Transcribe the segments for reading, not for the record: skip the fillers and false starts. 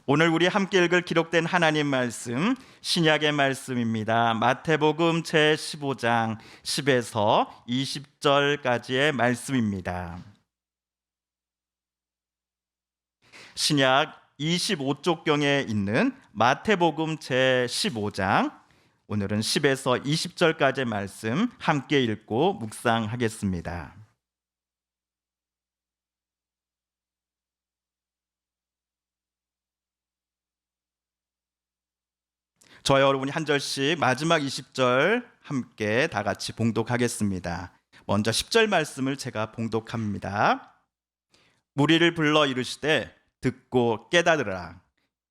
오늘 우리 함께 읽을 기록된 하나님 말씀, 신약의 말씀입니다. 마태복음 제15장 10에서 20절까지의 말씀입니다. 신약 25쪽경에 있는 마태복음 제15장, 오늘은 10에서 20절까지의 말씀 함께 읽고 묵상하겠습니다. 저와 여러분이 한 절씩 마지막 20절 함께 다 같이 봉독하겠습니다. 먼저 10절 말씀을 제가 봉독합니다. 무리를 불러 이르시되 듣고 깨달으라.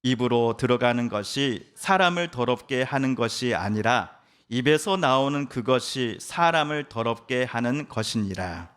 입으로 들어가는 것이 사람을 더럽게 하는 것이 아니라 입에서 나오는 그것이 사람을 더럽게 하는 것이니라.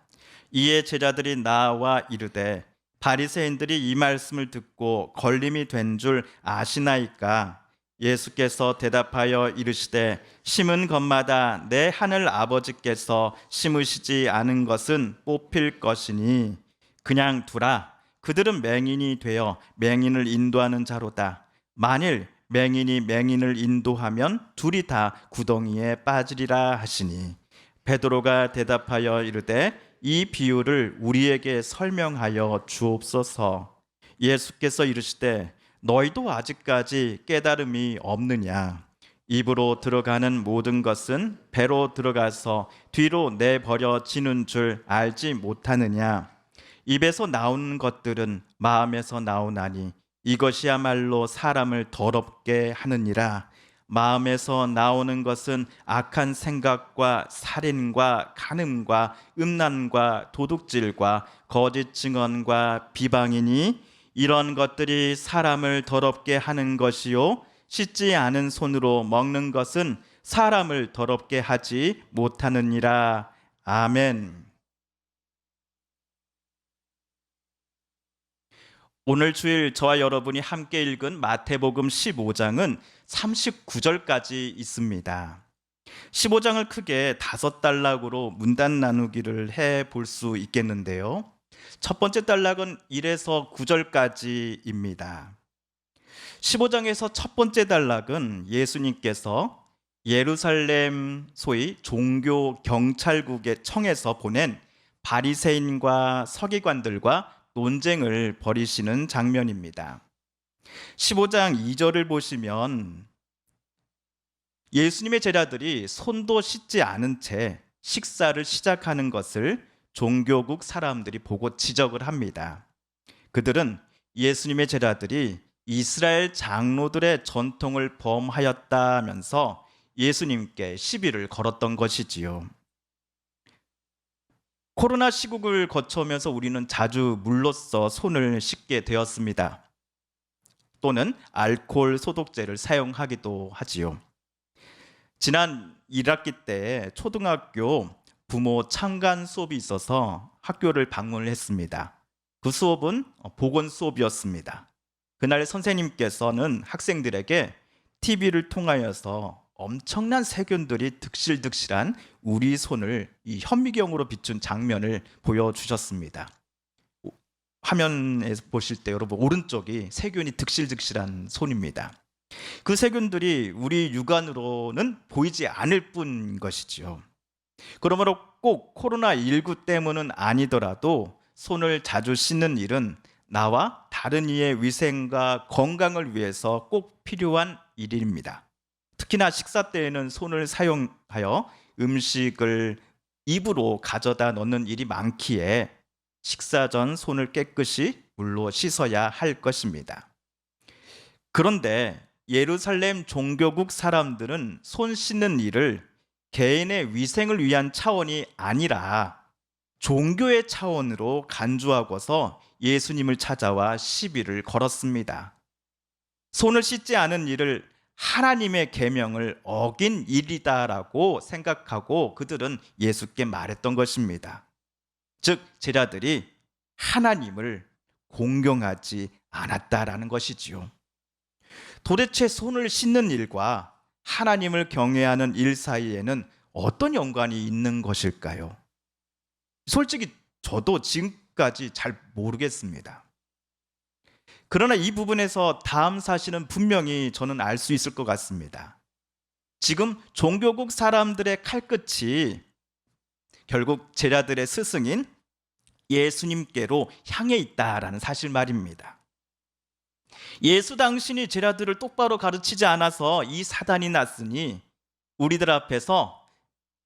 이에 제자들이 나와 이르되 바리새인들이 이 말씀을 듣고 걸림이 된 줄 아시나이까? 예수께서 대답하여 이르시되 심은 것마다 내 하늘 아버지께서 심으시지 않은 것은 뽑힐 것이니 그냥 두라. 그들은 맹인이 되어 맹인을 인도하는 자로다. 만일 맹인이 맹인을 인도하면 둘이 다 구덩이에 빠지리라 하시니 베드로가 대답하여 이르되 이 비유를 우리에게 설명하여 주옵소서. 예수께서 이르시되 너희도 아직까지 깨달음이 없느냐? 입으로 들어가는 모든 것은 배로 들어가서 뒤로 내버려지는 줄 알지 못하느냐? 입에서 나오는 것들은 마음에서 나오나니 이것이야말로 사람을 더럽게 하느니라. 마음에서 나오는 것은 악한 생각과 살인과 간음과 음란과 도둑질과 거짓 증언과 비방이니 이런 것들이 사람을 더럽게 하는 것이요 씻지 않은 손으로 먹는 것은 사람을 더럽게 하지 못하느니라. 아멘. 오늘 주일 저와 여러분이 함께 읽은 마태복음 15장은 39절까지 있습니다. 15장을 크게 5단락으로 문단 나누기를 해볼 수 있겠는데요. 첫 번째 단락은 1에서 9절까지입니다. 15장에서 첫 번째 단락은 예수님께서 예루살렘 소위 종교 경찰국의 청에서 보낸 바리새인과 서기관들과 논쟁을 벌이시는 장면입니다. 15장 2절을 보시면 예수님의 제자들이 손도 씻지 않은 채 식사를 시작하는 것을 종교국 사람들이 보고 지적을 합니다. 그들은 예수님의 제자들이 이스라엘 장로들의 전통을 범하였다면서 예수님께 시비를 걸었던 것이지요. 코로나 시국을 거쳐오면서 우리는 자주 물로써 손을 씻게 되었습니다. 또는 알코올 소독제를 사용하기도 하지요. 지난 1학기 때 초등학교 부모 참관 수업이 있어서 학교를 방문을 했습니다. 그 수업은 보건 수업이었습니다. 그날 선생님께서는 학생들에게 TV를 통하여서 엄청난 세균들이 득실득실한 우리 손을 이 현미경으로 비춘 장면을 보여주셨습니다. 화면에서 보실 때 여러분 오른쪽이 세균이 득실득실한 손입니다. 그 세균들이 우리 육안으로는 보이지 않을 뿐인 것이죠. 그러므로 꼭 코로나19 때문은 아니더라도 손을 자주 씻는 일은 나와 다른 이의 위생과 건강을 위해서 꼭 필요한 일입니다. 특히나 식사 때에는 손을 사용하여 음식을 입으로 가져다 넣는 일이 많기에 식사 전 손을 깨끗이 물로 씻어야 할 것입니다. 그런데 예루살렘 종교국 사람들은 손 씻는 일을 개인의 위생을 위한 차원이 아니라 종교의 차원으로 간주하고서 예수님을 찾아와 시비를 걸었습니다. 손을 씻지 않은 일을 하나님의 계명을 어긴 일이다라고 생각하고 그들은 예수께 말했던 것입니다. 즉 제자들이 하나님을 공경하지 않았다라는 것이지요. 도대체 손을 씻는 일과 하나님을 경외하는 일 사이에는 어떤 연관이 있는 것일까요? 솔직히 저도 지금까지 잘 모르겠습니다. 그러나 이 부분에서 다음 사실은 분명히 저는 알 수 있을 것 같습니다. 지금 종교국 사람들의 칼끝이 결국 제자들의 스승인 예수님께로 향해 있다라는 사실 말입니다. 예수 당신이 제자들을 똑바로 가르치지 않아서 이 사단이 났으니 우리들 앞에서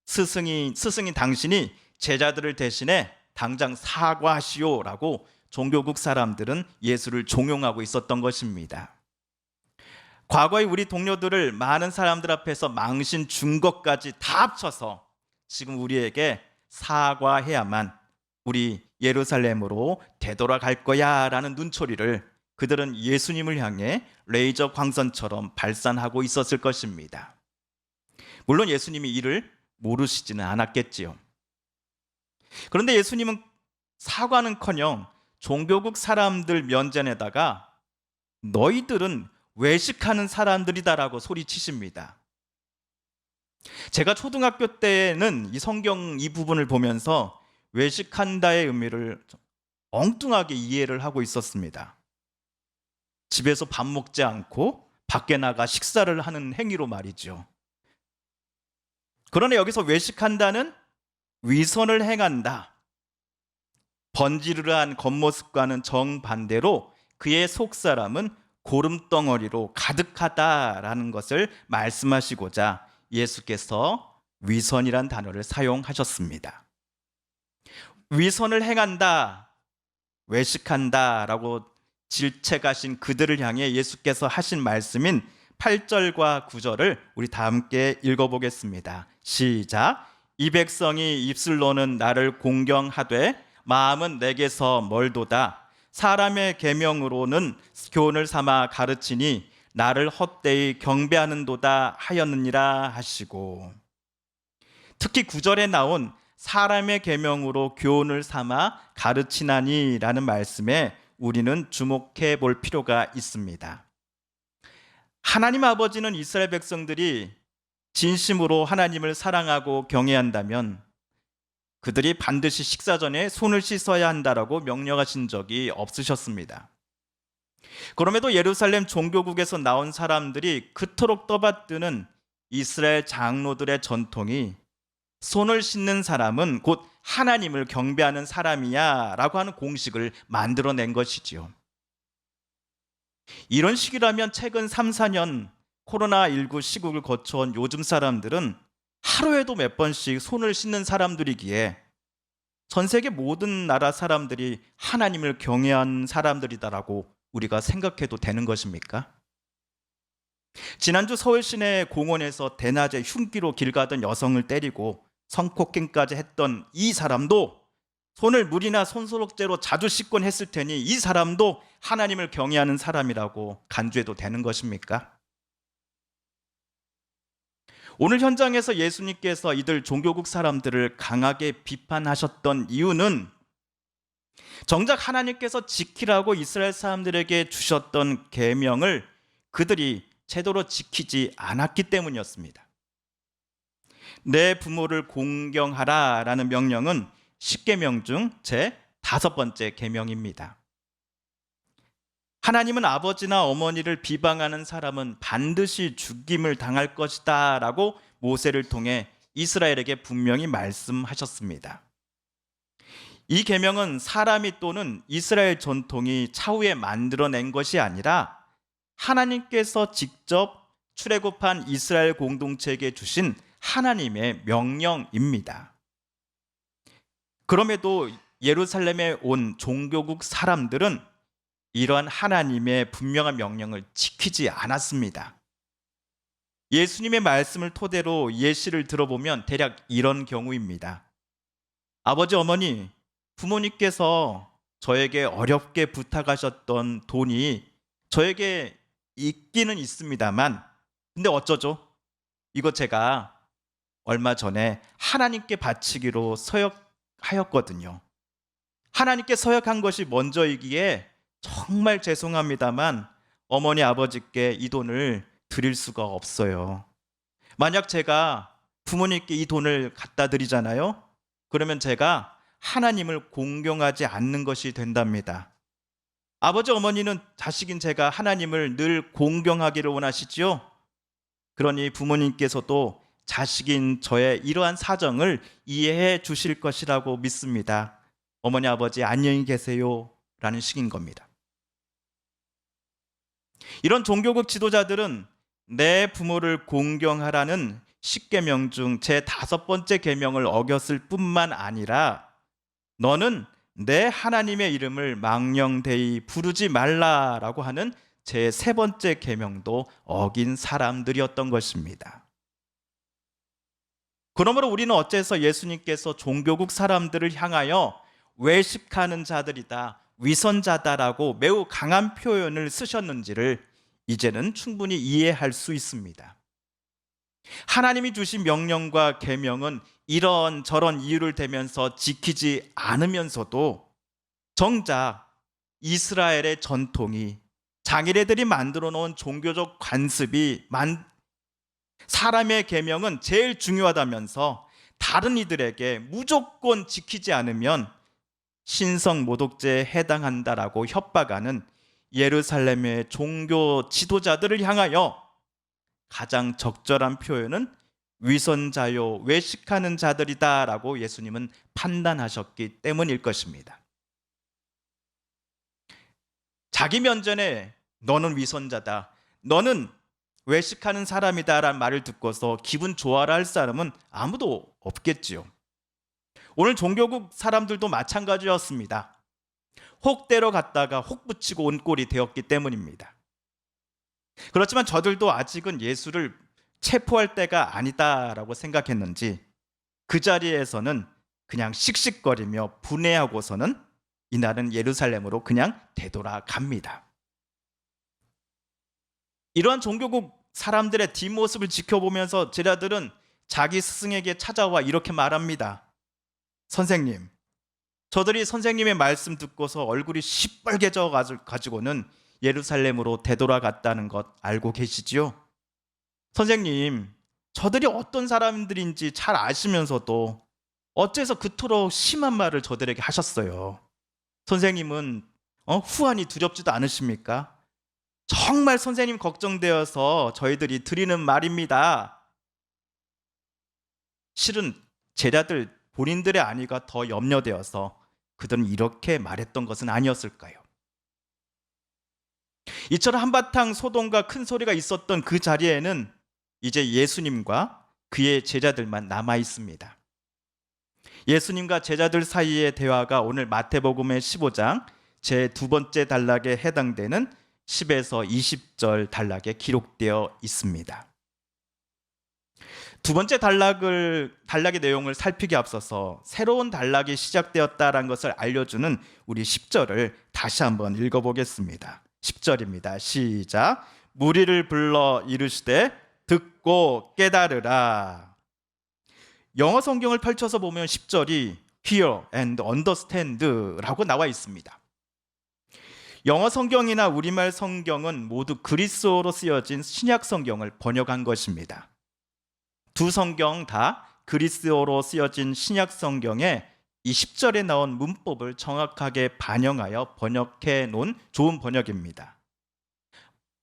스승인 당신이 제자들을 대신해 당장 사과하시오라고 종교국 사람들은 예수를 종용하고 있었던 것입니다. 과거에 우리 동료들을 많은 사람들 앞에서 망신 준 것까지 다 합쳐서 지금 우리에게 사과해야만 우리 예루살렘으로 되돌아갈 거야 라는 눈초리를 그들은 예수님을 향해 레이저 광선처럼 발산하고 있었을 것입니다. 물론 예수님이 이를 모르시지는 않았겠지요. 그런데 예수님은 사과는커녕 종교국 사람들 면전에다가 너희들은 외식하는 사람들이다라고 소리치십니다. 제가 초등학교 때는 이 성경 이 부분을 보면서 외식한다의 의미를 엉뚱하게 이해를 하고 있었습니다. 집에서 밥 먹지 않고 밖에 나가 식사를 하는 행위로 말이죠. 그러나 여기서 외식한다는 위선을 행한다, 번지르르한 겉모습과는 정반대로 그의 속사람은 고름덩어리로 가득하다라는 것을 말씀하시고자 예수께서 위선이란 단어를 사용하셨습니다. 위선을 행한다, 외식한다라고 질책하신 그들을 향해 예수께서 하신 말씀인 8절과 9절을 우리 다 함께 읽어보겠습니다. 시작. 이 백성이 입술로는 나를 공경하되 마음은 내게서 멀도다. 사람의 계명으로는 교훈을 삼아 가르치니 나를 헛되이 경배하는도다 하였느니라 하시고, 특히 9절에 나온 사람의 계명으로 교훈을 삼아 가르치나니라는 말씀에 우리는 주목해 볼 필요가 있습니다. 하나님 아버지는 이스라엘 백성들이 진심으로 하나님을 사랑하고 경외한다면 그들이 반드시 식사 전에 손을 씻어야 한다라고 명령하신 적이 없으셨습니다. 그럼에도 예루살렘 종교국에서 나온 사람들이 그토록 떠받드는 이스라엘 장로들의 전통이 손을 씻는 사람은 곧 하나님을 경배하는 사람이야 라고 하는 공식을 만들어낸 것이지요. 이런 식이라면 최근 3, 4년 코로나19 시국을 거쳐온 요즘 사람들은 하루에도 몇 번씩 손을 씻는 사람들이기에 전 세계 모든 나라 사람들이 하나님을 경외한 사람들이다라고 우리가 생각해도 되는 것입니까? 지난주 서울 시내 공원에서 대낮에 흉기로 길 가던 여성을 때리고 성폭행까지 했던 이 사람도 손을 물이나 손소독제로 자주 씻곤 했을 테니 이 사람도 하나님을 경외하는 사람이라고 간주해도 되는 것입니까? 오늘 현장에서 예수님께서 이들 종교국 사람들을 강하게 비판하셨던 이유는 정작 하나님께서 지키라고 이스라엘 사람들에게 주셨던 계명을 그들이 제대로 지키지 않았기 때문이었습니다. 내 부모를 공경하라 라는 명령은 10계명 중 제 5번째 계명입니다. 하나님은 아버지나 어머니를 비방하는 사람은 반드시 죽임을 당할 것이다 라고 모세를 통해 이스라엘에게 분명히 말씀하셨습니다. 이 계명은 사람이 또는 이스라엘 전통이 차후에 만들어낸 것이 아니라 하나님께서 직접 출애굽한 이스라엘 공동체에게 주신 하나님의 명령입니다. 그럼에도 예루살렘에 온 종교국 사람들은 이러한 하나님의 분명한 명령을 지키지 않았습니다. 예수님의 말씀을 토대로 예시를 들어보면 대략 이런 경우입니다. 아버지, 어머니, 부모님께서 저에게 어렵게 부탁하셨던 돈이 저에게 있기는 있습니다만, 근데 어쩌죠? 이거 제가 얼마 전에 하나님께 바치기로 서약하였거든요. 하나님께 서약한 것이 먼저이기에 정말 죄송합니다만 어머니, 아버지께 이 돈을 드릴 수가 없어요. 만약 제가 부모님께 이 돈을 갖다 드리잖아요. 그러면 제가 하나님을 공경하지 않는 것이 된답니다. 아버지 어머니는 자식인 제가 하나님을 늘 공경하기를 원하시지요. 그러니 부모님께서도 자식인 저의 이러한 사정을 이해해 주실 것이라고 믿습니다. 어머니 아버지 안녕히 계세요 라는 식인 겁니다. 이런 종교국 지도자들은 내 부모를 공경하라는 10계명 중 제 5번째 계명을 어겼을 뿐만 아니라 너는 내 하나님의 이름을 망령되이 부르지 말라라고 하는 제 3번째 계명도 어긴 사람들이었던 것입니다. 그러므로 우리는 어째서 예수님께서 종교국 사람들을 향하여 외식하는 자들이다, 위선자다라고 매우 강한 표현을 쓰셨는지를 이제는 충분히 이해할 수 있습니다. 하나님이 주신 명령과 계명은 이런저런 이유를 대면서 지키지 않으면서도 정작 이스라엘의 전통이, 자기네들이 만들어 놓은 종교적 관습이, 사람의 계명은 제일 중요하다면서 다른 이들에게 무조건 지키지 않으면 신성 모독죄에 해당한다라고 협박하는 예루살렘의 종교 지도자들을 향하여 가장 적절한 표현은 위선자요, 외식하는 자들이다라고 예수님은 판단하셨기 때문일 것입니다. 자기 면전에 너는 위선자다, 너는 외식하는 사람이다라는 말을 듣고서 기분 좋아라 할 사람은 아무도 없겠지요. 오늘 종교국 사람들도 마찬가지였습니다. 혹 때려 갔다가 혹 붙이고 온 꼴이 되었기 때문입니다. 그렇지만 저들도 아직은 예수를 체포할 때가 아니다라고 생각했는지 그 자리에서는 그냥 씩씩거리며 분해하고서는 이날은 예루살렘으로 그냥 되돌아갑니다. 이러한 종교국 사람들의 뒷모습을 지켜보면서 제자들은 자기 스승에게 찾아와 이렇게 말합니다. 선생님, 저들이 선생님의 말씀 듣고서 얼굴이 시뻘개져 가지고는 예루살렘으로 되돌아갔다는 것 알고 계시지요? 선생님, 저들이 어떤 사람들인지 잘 아시면서도 어째서 그토록 심한 말을 저들에게 하셨어요? 선생님은 후환이 두렵지도 않으십니까? 정말 선생님 걱정되어서 저희들이 드리는 말입니다. 실은 제자들 본인들의 안위가 더 염려되어서 그들은 이렇게 말했던 것은 아니었을까요? 이처럼 한바탕 소동과 큰 소리가 있었던 그 자리에는 이제 예수님과 그의 제자들만 남아 있습니다. 예수님과 제자들 사이의 대화가 오늘 마태복음의 15장 제 2번째 단락에 해당되는 10에서 20절 단락에 기록되어 있습니다. 두 번째 단락의 내용을 살피기 앞서서 새로운 단락이 시작되었다는 것을 알려주는 우리 10절을 다시 한번 읽어보겠습니다. 10절입니다. 시작. 무리를 불러 이르시되 듣고 깨달으라. 영어 성경을 펼쳐서 보면 10절이 hear and understand 라고 나와 있습니다. 영어 성경이나 우리말 성경은 모두 그리스어로 쓰여진 신약 성경을 번역한 것입니다. 두 성경 다 그리스어로 쓰여진 신약 성경에 이 10절에 나온 문법을 정확하게 반영하여 번역해 놓은 좋은 번역입니다.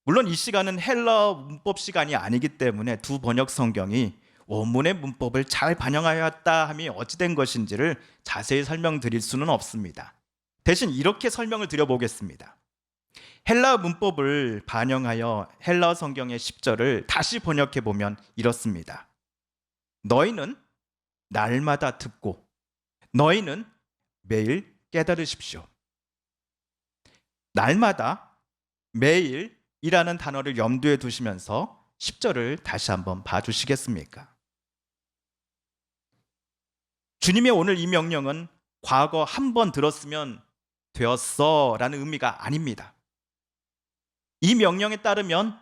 물론 이 시간은 헬라어 문법 시간이 아니기 때문에 두 번역 성경이 원문의 문법을 잘 반영하였다 함이 어찌된 것인지를 자세히 설명드릴 수는 없습니다. 대신 이렇게 설명을 드려보겠습니다. 헬라어 문법을 반영하여 헬라어 성경의 10절을 다시 번역해 보면 이렇습니다. 너희는 날마다 듣고 너희는 매일 깨달으십시오. 날마다, 매일이라는 단어를 염두에 두시면서 10절을 다시 한번 봐주시겠습니까? 주님의 오늘 이 명령은 과거 한 번 들었으면 되었어 라는 의미가 아닙니다. 이 명령에 따르면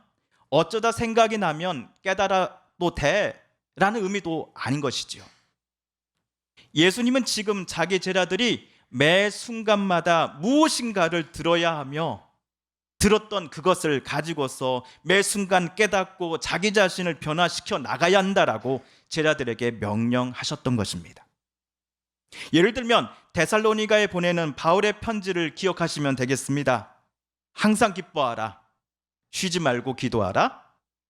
어쩌다 생각이 나면 깨달아도 돼 라는 의미도 아닌 것이지요. 예수님은 지금 자기 제자들이 매 순간마다 무엇인가를 들어야 하며 들었던 그것을 가지고서 매 순간 깨닫고 자기 자신을 변화시켜 나가야 한다라고 제자들에게 명령하셨던 것입니다. 예를 들면 데살로니가에 보내는 바울의 편지를 기억하시면 되겠습니다. 항상 기뻐하라. 쉬지 말고 기도하라.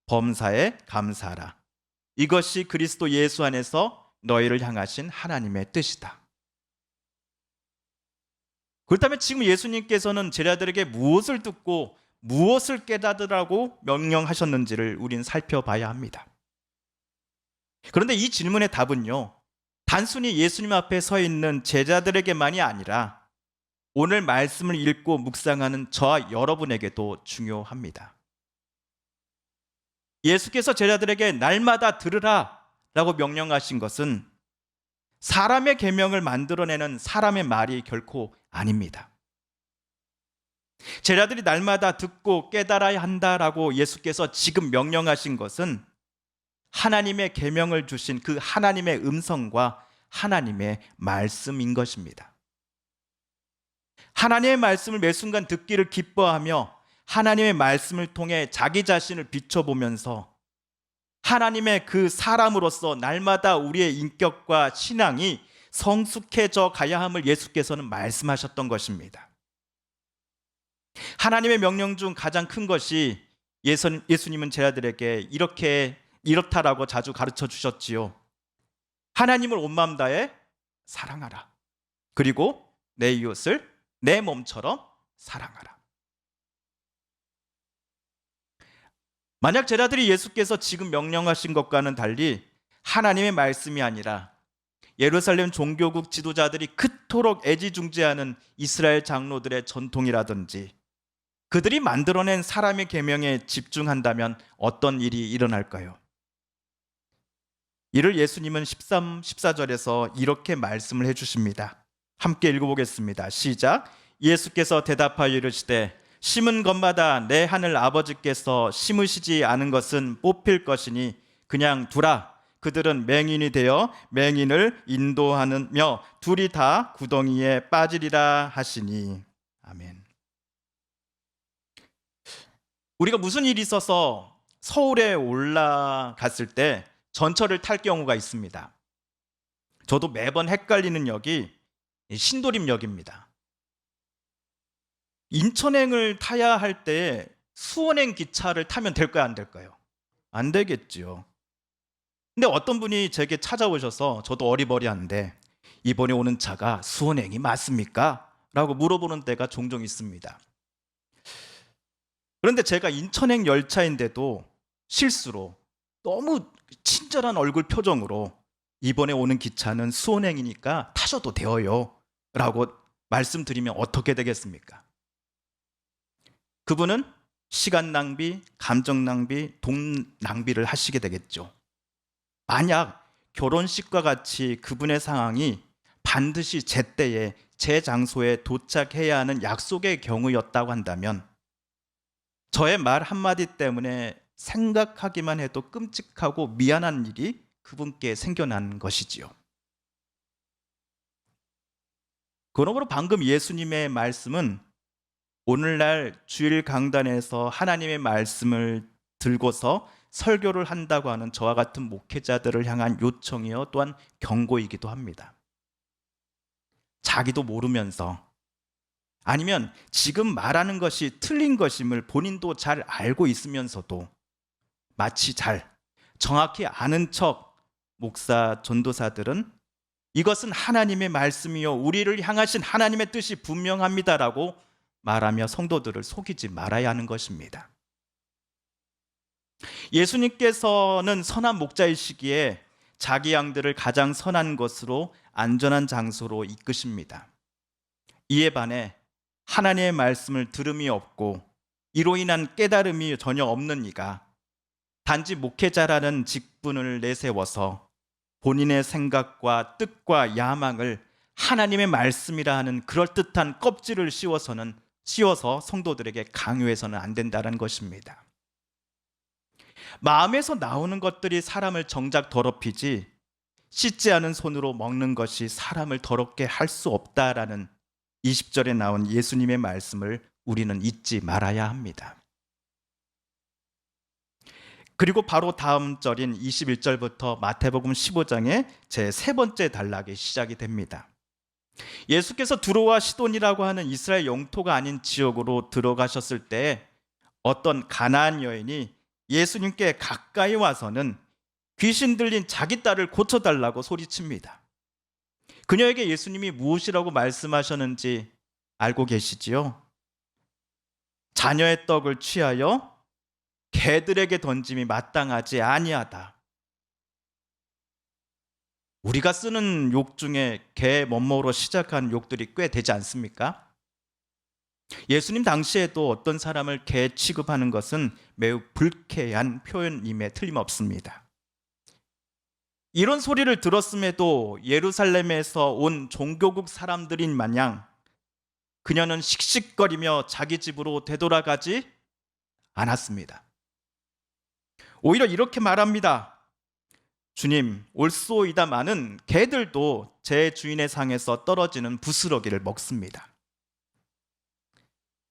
범사에 감사하라. 이것이 그리스도 예수 안에서 너희를 향하신 하나님의 뜻이다. 그렇다면 지금 예수님께서는 제자들에게 무엇을 듣고 무엇을 깨닫으라고 명령하셨는지를 우린 살펴봐야 합니다. 그런데 이 질문의 답은요, 단순히 예수님 앞에 서 있는 제자들에게만이 아니라 오늘 말씀을 읽고 묵상하는 저와 여러분에게도 중요합니다. 예수께서 제자들에게 날마다 들으라 라고 명령하신 것은 사람의 계명을 만들어내는 사람의 말이 결코 아닙니다. 제자들이 날마다 듣고 깨달아야 한다라고 예수께서 지금 명령하신 것은 하나님의 계명을 주신 그 하나님의 음성과 하나님의 말씀인 것입니다. 하나님의 말씀을 매 순간 듣기를 기뻐하며 하나님의 말씀을 통해 자기 자신을 비춰보면서 하나님의 그 사람으로서 날마다 우리의 인격과 신앙이 성숙해져 가야 함을 예수께서는 말씀하셨던 것입니다. 하나님의 명령 중 가장 큰 것이 예수님은 제자들에게 이렇다라고 자주 가르쳐 주셨지요. 하나님을 온 마음 다해 사랑하라. 그리고 내 이웃을 내 몸처럼 사랑하라. 만약 제자들이 예수께서 지금 명령하신 것과는 달리 하나님의 말씀이 아니라 예루살렘 종교국 지도자들이 그토록 애지중지하는 이스라엘 장로들의 전통이라든지 그들이 만들어낸 사람의 계명에 집중한다면 어떤 일이 일어날까요? 이를 예수님은 13, 14절에서 이렇게 말씀을 해주십니다. 함께 읽어보겠습니다. 시작. 예수께서 대답하여 이르시되 심은 것마다 내 하늘 아버지께서 심으시지 않은 것은 뽑힐 것이니 그냥 두라. 그들은 맹인이 되어 맹인을 인도하느며 둘이 다 구덩이에 빠지리라 하시니. 아멘. 우리가 무슨 일이 있어서 서울에 올라갔을 때 전철을 탈 경우가 있습니다. 저도 매번 헷갈리는 역이 신도림역입니다. 인천행을 타야 할 때 수원행 기차를 타면 될까요, 안 될까요? 안 되겠죠. 근데 어떤 분이 제게 찾아오셔서 저도 어리버리한데 이번에 오는 차가 수원행이 맞습니까? 라고 물어보는 때가 종종 있습니다. 그런데 제가 인천행 열차인데도 실수로 너무 친절한 얼굴 표정으로 이번에 오는 기차는 수원행이니까 타셔도 돼요 라고 말씀드리면 어떻게 되겠습니까? 그분은 시간 낭비, 감정 낭비, 돈 낭비를 하시게 되겠죠. 만약 결혼식과 같이 그분의 상황이 반드시 제때에 제 장소에 도착해야 하는 약속의 경우였다고 한다면 저의 말 한마디 때문에 생각하기만 해도 끔찍하고 미안한 일이 그분께 생겨난 것이지요. 그러므로 방금 예수님의 말씀은 오늘날 주일 강단에서 하나님의 말씀을 들고서 설교를 한다고 하는 저와 같은 목회자들을 향한 요청이요 또한 경고이기도 합니다. 자기도 모르면서 아니면 지금 말하는 것이 틀린 것임을 본인도 잘 알고 있으면서도 마치 잘 정확히 아는 척 목사 전도사들은 이것은 하나님의 말씀이요 우리를 향하신 하나님의 뜻이 분명합니다라고 말하며 성도들을 속이지 말아야 하는 것입니다. 예수님께서는 선한 목자이시기에 자기 양들을 가장 선한 것으로 안전한 장소로 이끄십니다. 이에 반해 하나님의 말씀을 들음이 없고 이로 인한 깨달음이 전혀 없는 이가 단지 목회자라는 직분을 내세워서 본인의 생각과 뜻과 야망을 하나님의 말씀이라 하는 그럴듯한 껍질을 씌워서 성도들에게 강요해서는 안 된다는 것입니다. 마음에서 나오는 것들이 사람을 정작 더럽히지 씻지 않은 손으로 먹는 것이 사람을 더럽게 할 수 없다라는 20절에 나온 예수님의 말씀을 우리는 잊지 말아야 합니다. 그리고 바로 다음 절인 21절부터 마태복음 15장의 제 세 번째 단락이 시작이 됩니다. 예수께서 두로와 시돈이라고 하는 이스라엘 영토가 아닌 지역으로 들어가셨을 때 어떤 가나안 여인이 예수님께 가까이 와서는 귀신 들린 자기 딸을 고쳐달라고 소리칩니다. 그녀에게 예수님이 무엇이라고 말씀하셨는지 알고 계시지요? 자녀의 떡을 취하여 개들에게 던짐이 마땅하지 아니하다. 우리가 쓰는 욕 중에 개 뭐뭐로 시작하는 욕들이 꽤 되지 않습니까? 예수님 당시에도 어떤 사람을 개 취급하는 것은 매우 불쾌한 표현임에 틀림없습니다. 이런 소리를 들었음에도 예루살렘에서 온 종교국 사람들인 마냥 그녀는 씩씩거리며 자기 집으로 되돌아가지 않았습니다. 오히려 이렇게 말합니다. 주님, 올소이다마는 개들도 제 주인의 상에서 떨어지는 부스러기를 먹습니다.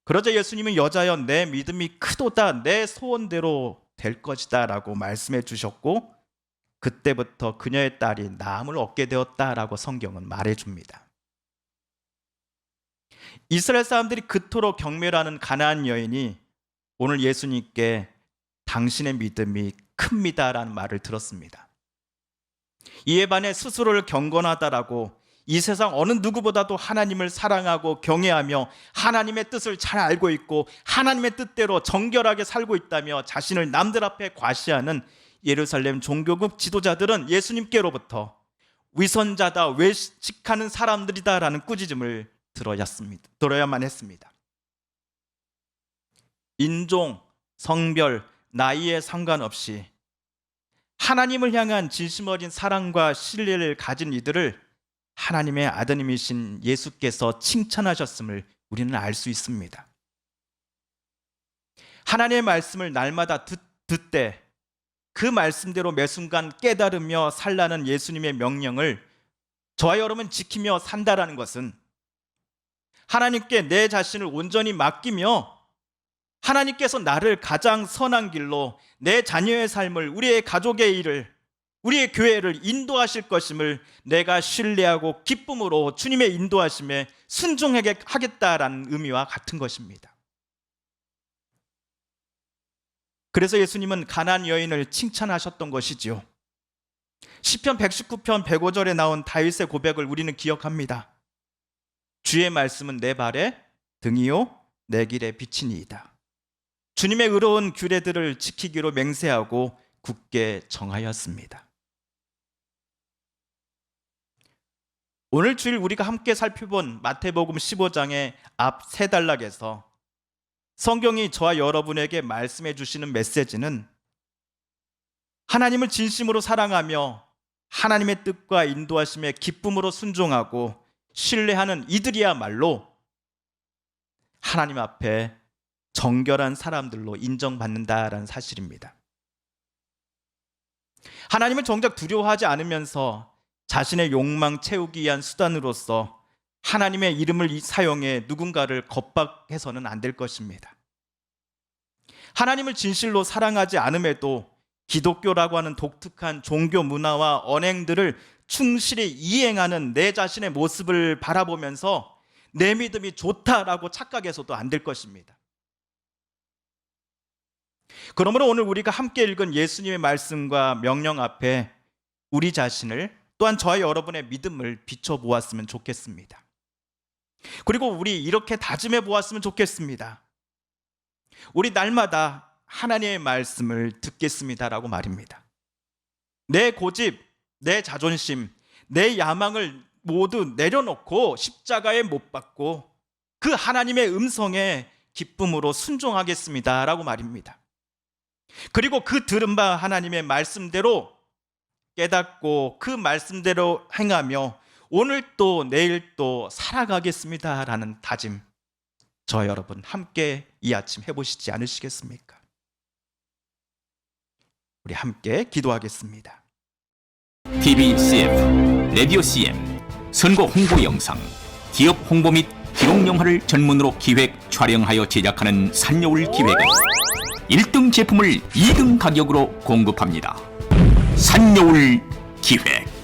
그러자 예수님은 여자여 내 믿음이 크도다, 내 소원대로 될 것이다 라고 말씀해 주셨고 그때부터 그녀의 딸이 나음을 얻게 되었다라고 성경은 말해줍니다. 이스라엘 사람들이 그토록 경멸하는 가나안 여인이 오늘 예수님께 당신의 믿음이 큽니다라는 말을 들었습니다. 이에 반해 스스로를 경건하다라고 이 세상 어느 누구보다도 하나님을 사랑하고 경외하며 하나님의 뜻을 잘 알고 있고 하나님의 뜻대로 정결하게 살고 있다며 자신을 남들 앞에 과시하는 예루살렘 종교국 지도자들은 예수님께로부터 위선자다, 외식하는 사람들이다라는 꾸짖음을 들어야만 했습니다. 인종, 성별, 나이에 상관없이 하나님을 향한 진심 어린 사랑과 신뢰를 가진 이들을 하나님의 아드님이신 예수께서 칭찬하셨음을 우리는 알 수 있습니다. 하나님의 말씀을 날마다 듣되 그 말씀대로 매 순간 깨달으며 살라는 예수님의 명령을 저와 여러분 지키며 산다라는 것은 하나님께 내 자신을 온전히 맡기며 하나님께서 나를 가장 선한 길로 내 자녀의 삶을, 우리의 가족의 일을, 우리의 교회를 인도하실 것임을 내가 신뢰하고 기쁨으로 주님의 인도하심에 순종하게 하겠다라는 의미와 같은 것입니다. 그래서 예수님은 가나안 여인을 칭찬하셨던 것이지요. 시편 119편 105절에 나온 다윗의 고백을 우리는 기억합니다. 주의 말씀은 내 발에 등이요 내 길에 빛이니이다. 주님의 의로운 규례들을 지키기로 맹세하고 굳게 정하였습니다. 오늘 주일 우리가 함께 살펴본 마태복음 15장의 앞 세 단락에서 성경이 저와 여러분에게 말씀해 주시는 메시지는 하나님을 진심으로 사랑하며 하나님의 뜻과 인도하심에 기쁨으로 순종하고 신뢰하는 이들이야말로 하나님 앞에 정결한 사람들로 인정받는다라는 사실입니다. 하나님을 정작 두려워하지 않으면서 자신의 욕망 채우기 위한 수단으로서 하나님의 이름을 사용해 누군가를 겁박해서는 안 될 것입니다. 하나님을 진실로 사랑하지 않음에도 기독교라고 하는 독특한 종교 문화와 언행들을 충실히 이행하는 내 자신의 모습을 바라보면서 내 믿음이 좋다라고 착각해서도 안 될 것입니다. 그러므로 오늘 우리가 함께 읽은 예수님의 말씀과 명령 앞에 우리 자신을 또한 저와 여러분의 믿음을 비춰보았으면 좋겠습니다. 그리고 우리 이렇게 다짐해 보았으면 좋겠습니다. 우리 날마다 하나님의 말씀을 듣겠습니다라고 말입니다. 내 고집, 내 자존심, 내 야망을 모두 내려놓고 십자가에 못 박고 그 하나님의 음성에 기쁨으로 순종하겠습니다라고 말입니다. 그리고 그 들은 바 하나님의 말씀대로 깨닫고 그 말씀대로 행하며 오늘 또 내일 또 살아가겠습니다라는 다짐, 저 여러분 함께 이 아침 해보시지 않으시겠습니까? 우리 함께 기도하겠습니다. TV CM, 라디오 CM, 선거 홍보 영상, 기업 홍보 및 기록 영화를 전문으로 기획, 촬영하여 제작하는 산여울 기획은 1등 제품을 2등 가격으로 공급합니다. 산여울 기획.